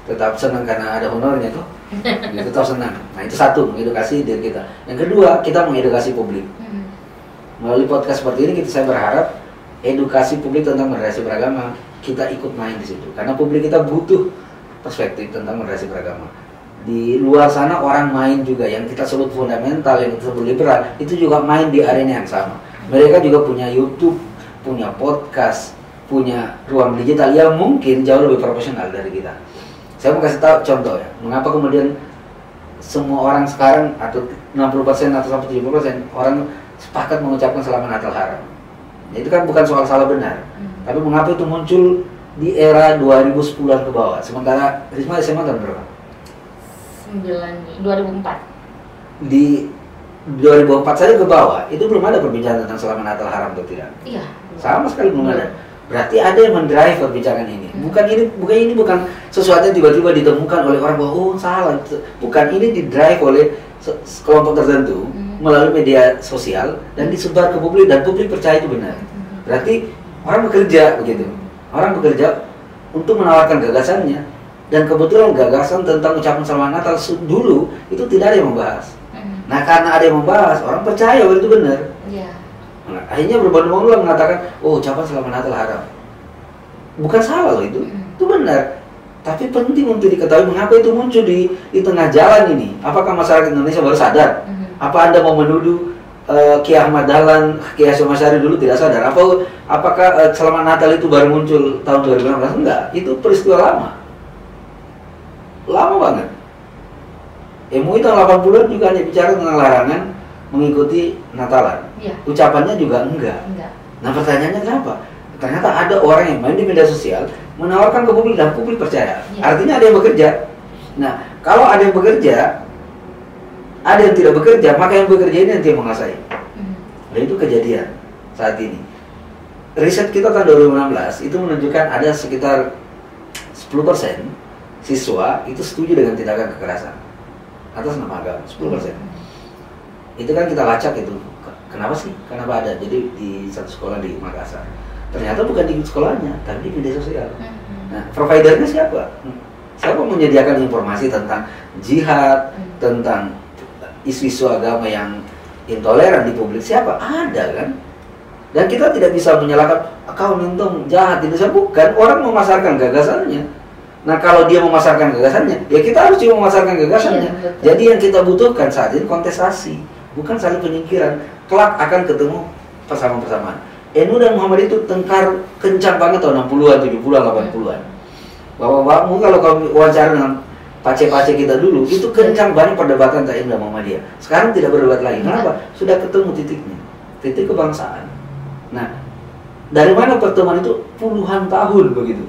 B: tetap senang karena ada honornya tuh. Gitu, tetap senang. Nah, itu satu, mengedukasi diri kita. Yang kedua, kita mengedukasi publik. Melalui podcast seperti ini saya berharap edukasi publik tentang moderasi beragama kita ikut main di situ. Karena publik kita butuh perspektif tentang moderasi beragama. Di luar sana orang main juga, yang kita sebut fundamental, yang kita sebut liberal, itu juga main di arena yang sama. Mereka juga punya YouTube, punya podcast, punya ruang digital yang mungkin jauh lebih profesional dari kita. Saya mau kasih tahu contoh ya, mengapa kemudian semua orang sekarang atau 60% atau sampai 70% orang sepakat mengucapkan selamat Natal haram. Itu kan bukan soal salah benar, tapi mengapa itu muncul di era 2010-an ke bawah. Sementara Risma SMA tahun berapa?
A: 2004.
B: Di 2004 saja ke bawah, itu belum ada perbincangan tentang selamat Natal haram atau tidak?
A: Iya.
B: Sama sekali belum ada. Berarti ada yang mendrive perbincangan ini. Bukan sesuatu yang tiba-tiba ditemukan oleh orang bahwa oh salah. Bukan, ini didrive oleh kelompok tertentu melalui media sosial dan disebar ke publik, dan publik percaya itu benar. Berarti orang bekerja begitu. Orang bekerja untuk menawarkan gagasannya, dan kebetulan gagasan tentang ucapan selamat Natal dulu itu tidak ada yang membahas. Nah, karena ada yang membahas, orang percaya bahwa itu benar.
A: Yeah.
B: Nah, akhirnya berbondong-bondong mengatakan, oh ucapan selamat Natal haram. Bukan salah loh itu benar. Tapi penting untuk diketahui mengapa itu muncul di tengah jalan ini. Apakah masyarakat Indonesia baru sadar? Apa Anda mau menuduh Ki Ahmad Dahlan, Ki Hasyim Asy'ari dulu tidak sadar? Apakah selamat Natal itu baru muncul tahun 2016? Enggak, itu peristiwa lama. Lama banget. MUI tahun 80-an juga hanya bicara tentang larangan mengikuti Natalan. Ya. Ucapannya juga enggak. Nah, pertanyaannya kenapa? Ternyata ada orang yang main di media sosial menawarkan ke publik dan publik percaya. Ya. Artinya ada yang bekerja. Nah, kalau ada yang bekerja, ada yang tidak bekerja, maka yang bekerja ini nanti yang menguasai. Dan itu kejadian saat ini. Riset kita tahun 2016 itu menunjukkan ada sekitar 10% siswa itu setuju dengan tindakan kekerasan atas nama agama, 10%. Itu kan kita lacak itu. Kenapa sih? Kenapa ada? Jadi di satu sekolah di Makassar. Ternyata bukan di sekolahnya, tapi di media sosial. Nah, providernya siapa? Siapa menyediakan informasi tentang jihad, tentang isu-isu agama yang intoleran di publik? Siapa? Ada kan? Dan kita tidak bisa menyalahkan kau mentong jahat, tidak, bukan. Orang memasarkan gagasannya. Nah, kalau dia memasarkan gagasannya, ya kita harus juga memasarkan gagasannya. Jadi yang kita butuhkan saat ini kontestasi, bukan saling penyingkiran. Kelak akan ketemu persamaan-persamaan. NU dan Muhammad itu tengkar kencang banget tahun 60-an, 70-an, 80-an. Bapak-bapakmu kalau kamu wawancara dengan pace-pace kita dulu, itu kencang banget perdebatan antara NU dan Muhammadiyah. Sekarang tidak berdebat lagi. Kenapa? Sudah ketemu titiknya. Titik kebangsaan. Nah, dari mana pertemuan itu? Puluhan tahun begitu.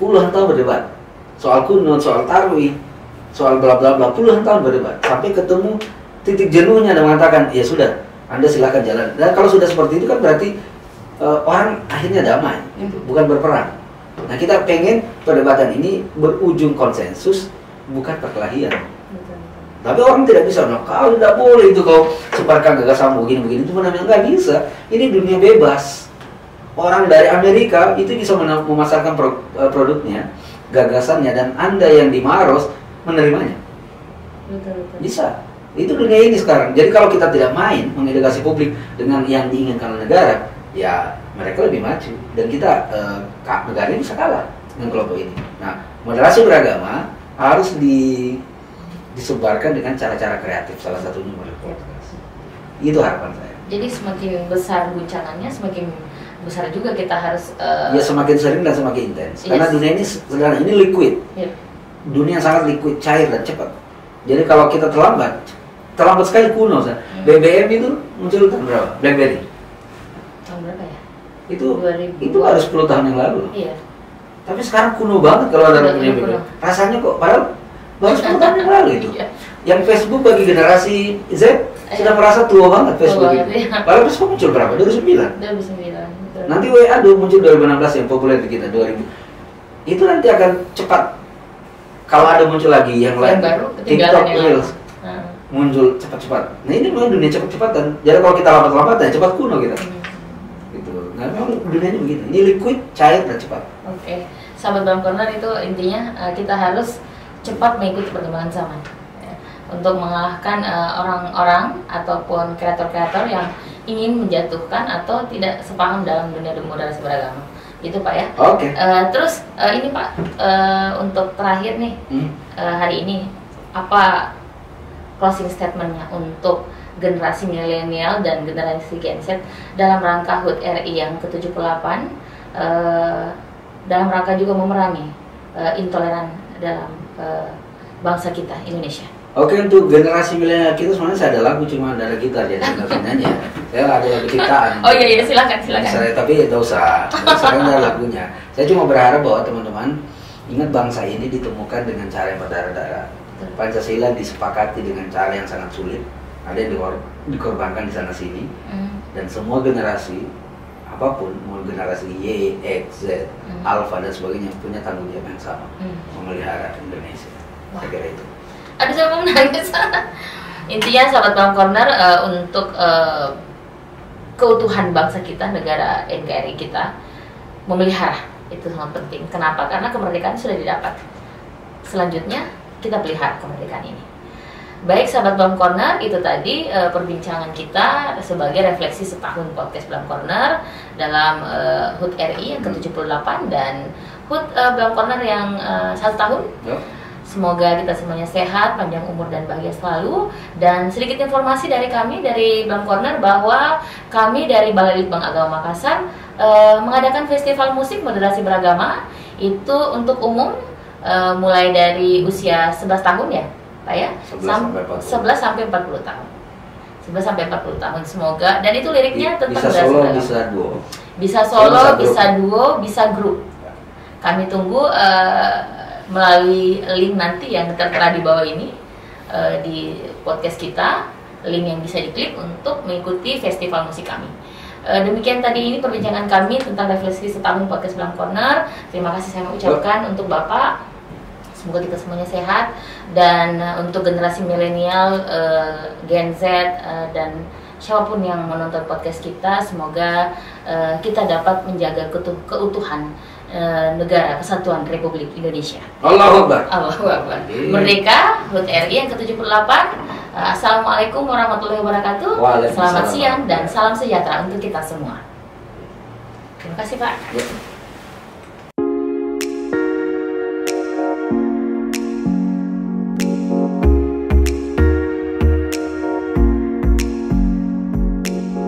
B: Puluhan tahun berdebat soal kunut, soal tarwih, soal bla bla bla, puluhan tahun berdebat sampai ketemu titik jenuhnya dan mengatakan ya sudah, Anda silakan jalan. Dan kalau sudah seperti itu kan berarti orang akhirnya damai, bukan berperang. Nah, kita pengen perdebatan ini berujung konsensus, bukan perkelahian. Tapi orang tidak bisa, nah, kau tidak boleh itu kau sebarkan gagasanmu begini-begini, itu benar-benar nggak bisa. Ini dunia bebas. Orang dari Amerika itu bisa memasarkan produknya, gagasannya, dan Anda yang di Maros menerimanya. Betul. Bisa. Itu dunia ini sekarang. Jadi kalau kita tidak main mengedukasi publik dengan yang diinginkan oleh negara, ya mereka lebih maju. Dan kita, negara ini bisa kalah dengan kelompok ini. Nah, moderasi beragama harus disebarkan dengan cara-cara kreatif, salah satunya melalui podcast. Itu harapan saya.
A: Jadi semakin besar guncangannya, semakin besar juga kita harus
B: ya semakin sering dan semakin intens.
A: Yes.
B: Karena dunia ini sekarang ini liquid.
A: Yep.
B: Dunia sangat liquid, cair dan cepat. Jadi kalau kita terlambat sekali kuno. BBM itu muncul tahun berapa? BlackBerry.
A: Tahun berapa ya?
B: Itu
A: 2000.
B: itu baru 10 tahun yang lalu.
A: Iya.
B: Tapi sekarang kuno banget kalau ada dunia
A: Kuno.
B: BBM. Rasanya kok padahal baru 10 tahun yang lalu itu.
A: Iya.
B: Yang Facebook bagi generasi Z sudah merasa tua banget Facebook
A: Tua,
B: itu.
A: iya.
B: Padahal Facebook muncul berapa? 2009.
A: 2009. Betul.
B: Nanti WA muncul 2016 yang populer di kita 2000. Itu nanti akan cepat. Kalau ada muncul lagi yang lain,
A: baru,
B: TikTok,
A: yang
B: Reels muncul cepat-cepat. Nah ini memang dunia cepat-cepatan. Jadi kalau kita lambat-lambatan cepat kuno kita. Gitu. Nah memang dunianya begini. Ini liquid, cair dan cepat.
A: Oke. Sahabat Blam Corner itu intinya kita harus cepat mengikuti perkembangan zaman. Untuk mengalahkan orang-orang ataupun kreator-kreator yang ingin menjatuhkan atau tidak sepaham dalam dunia demokrasi beragama. Gitu Pak ya.
B: Oke.
A: Terus ini Pak, untuk terakhir nih hari ini apa closing statementnya untuk generasi milenial dan generasi Gen Z dalam rangka HUT RI yang ke-78, dalam rangka juga memerangi intoleran dalam bangsa kita Indonesia.
B: Oke, untuk generasi milenial kita sebenarnya saya ada lagu, cuma ada gitar jadi nggak bisa nyanyi. Saya ada lagu ciptaan.
A: Oh iya silakan.
B: Tapi tidak usah kan ada lagunya. Saya cuma berharap bahwa teman-teman ingat bangsa ini ditemukan dengan cara yang berdarah-darah. Pancasila disepakati dengan cara yang sangat sulit. Ada yang dikorbankan di sana sini. Dan semua generasi apapun, mau generasi Y, X, Z, Alpha dan sebagainya punya tanggung jawab yang sama memelihara Indonesia. Saya kira itu.
A: Aduh saya mau nangis. Intinya sahabat Blam Corner untuk keutuhan bangsa kita, negara NKRI kita memelihara itu sangat penting. Kenapa? Karena kemerdekaan sudah didapat. Selanjutnya kita pelihara kemerdekaan ini. Baik sahabat Blam Corner, itu tadi perbincangan kita sebagai refleksi setahun podcast Blam Corner dalam HUT RI yang ke-78 dan HUT Blam Corner yang 1 tahun. Semoga kita semuanya sehat, panjang umur dan bahagia selalu. Dan sedikit informasi dari kami dari Blam Corner bahwa kami dari Balai Litbang Agama Makassar mengadakan festival musik moderasi beragama itu untuk umum mulai dari usia 11 tahun ya Pak ya, 11 sampai 40 tahun. 11 sampai 40 tahun semoga, dan itu liriknya tentang
B: bisa solo, bisa duo.
A: Bisa solo, bisa duo, bisa grup. Kami tunggu melalui link nanti yang tertera di bawah ini di podcast kita, link yang bisa diklik untuk mengikuti festival musik kami. Demikian tadi ini perbincangan kami tentang refleksi setahun podcast Blam Corner. Terima kasih saya mengucapkan untuk Bapak. Semoga kita semuanya sehat, dan untuk generasi milenial, Gen Z dan siapapun yang menonton podcast kita, semoga kita dapat menjaga keutuhan negara kesatuan Republik Indonesia.
B: Allahu Akbar.
A: Allahu Akbar. Merdeka, HUT RI yang ke-78. Assalamualaikum warahmatullahi wabarakatuh. Selamat siang dan salam sejahtera untuk kita semua. Terima kasih Pak.